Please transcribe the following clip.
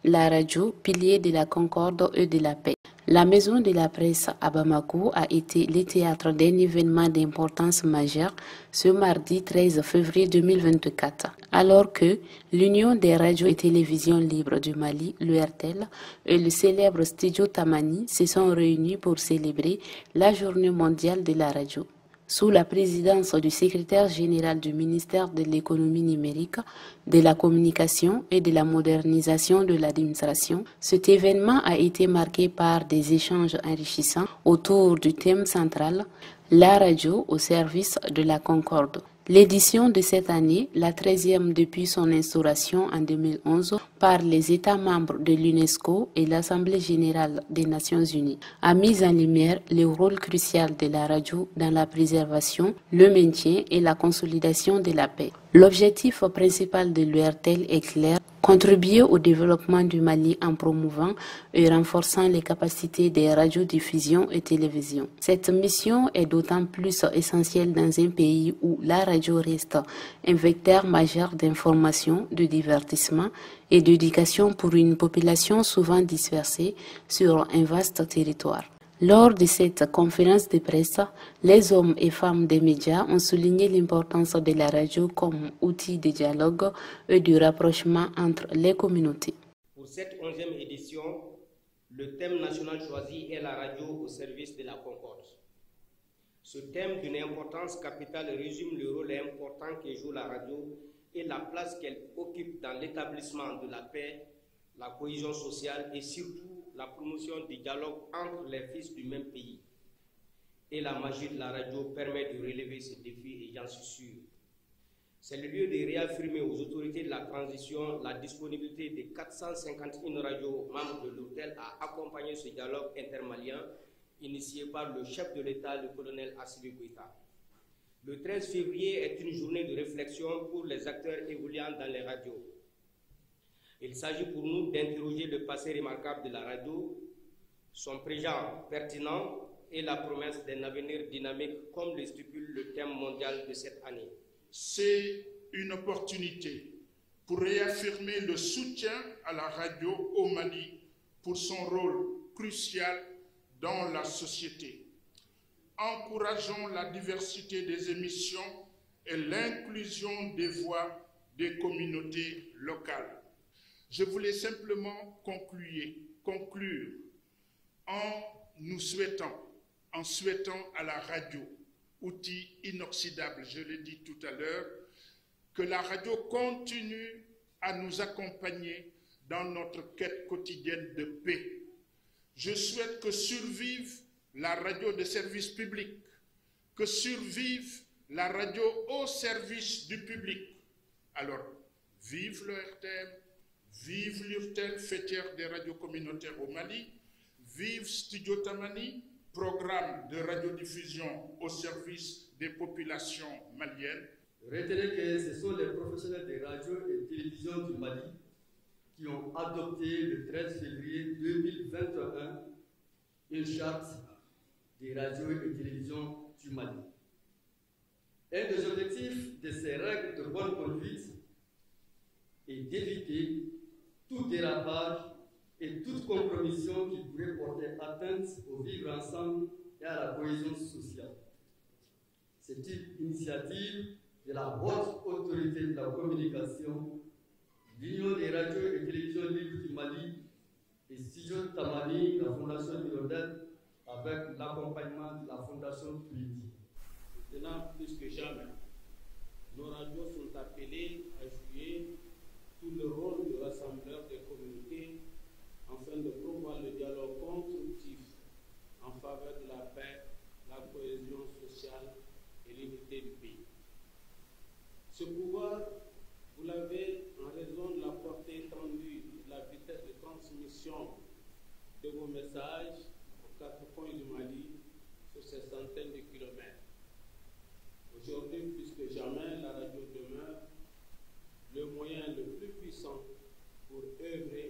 la radio, pilier de la concorde et de la paix. La Maison de la Presse à Bamako a été le théâtre d'un événement d'importance majeure ce mardi 13 février 2024, alors que l'Union des radios et télévisions libres du Mali, l'URTEL, et le célèbre Studio Tamani se sont réunis pour célébrer la Journée mondiale de la radio. Sous la présidence du secrétaire général du ministère de l'économie numérique, de la communication et de la modernisation de l'administration, cet événement a été marqué par des échanges enrichissants autour du thème central, la radio au service de la concorde. L'édition de cette année, la 13e depuis son instauration en 2011 par les États membres de l'UNESCO et l'Assemblée générale des Nations unies, a mis en lumière le rôle crucial de la radio dans la préservation, le maintien et la consolidation de la paix. L'objectif principal de l'URTEL est clair: contribuer au développement du Mali en promouvant et renforçant les capacités des radiodiffusions et télévisions. Cette mission est d'autant plus essentielle dans un pays où la radio reste un vecteur majeur d'information, de divertissement et d'éducation pour une population souvent dispersée sur un vaste territoire. Lors de cette conférence de presse, les hommes et femmes des médias ont souligné l'importance de la radio comme outil de dialogue et de rapprochement entre les communautés. Pour cette 11e édition, le thème national choisi est la radio au service de la concorde. Ce thème d'une importance capitale résume le rôle important que joue la radio et la place qu'elle occupe dans l'établissement de la paix, la cohésion sociale et surtout la promotion du dialogue entre les fils du même pays. Et la magie de la radio permet de relever ce défi et j'en suis sûr. C'est le lieu de réaffirmer aux autorités de la transition la disponibilité des 451 radios membres de l'hôtel à accompagner ce dialogue intermalien initié par le chef de l'État, le colonel Assimi Goïta. Le 13 février est une journée de réflexion pour les acteurs évoluant dans les radios. Il s'agit pour nous d'interroger le passé remarquable de la radio, son présent pertinent et la promesse d'un avenir dynamique comme le stipule le thème mondial de cette année. C'est une opportunité pour réaffirmer le soutien à la radio au Mali pour son rôle crucial dans la société. Encourageons la diversité des émissions et l'inclusion des voix des communautés locales. Je voulais simplement conclure en souhaitant à la radio, outil inoxydable, je l'ai dit tout à l'heure, que la radio continue à nous accompagner dans notre quête quotidienne de paix. Je souhaite que survive la radio de service public, que survive la radio au service du public. Alors, vive le RTM, vive l'URTEL, fêtière des radios communautaires au Mali, vive Studio Tamani, programme de radiodiffusion au service des populations maliennes. Retenez que ce sont les professionnels des radios et télévisions du Mali qui ont adopté le 13 février 2021 une charte des radios et télévisions du Mali. Un des objectifs de ces règles de bonne conduite est d'éviter tout dérapage et toute compromission qui pourrait porter atteinte au vivre ensemble et à la cohésion sociale. C'est une initiative de la haute autorité de la communication, l'Union des radios et télévisions libres du Mali et Studio Tamani, la Fondation Hirondelle, avec l'accompagnement de la Fondation Trinity. Maintenant, plus que jamais, nos radios sont appelées à jouer tout le rôle de rassembleur des communautés afin de promouvoir le dialogue constructif en faveur de la paix, la cohésion sociale et l'unité du pays. Ce pouvoir, vous l'avez en raison de la portée étendue de la vitesse de transmission de vos messages aux quatre coins du Mali sur ces centaines de kilomètres. Aujourd'hui, plus que jamais, la radio demeure le moyen le plus puissant pour œuvrer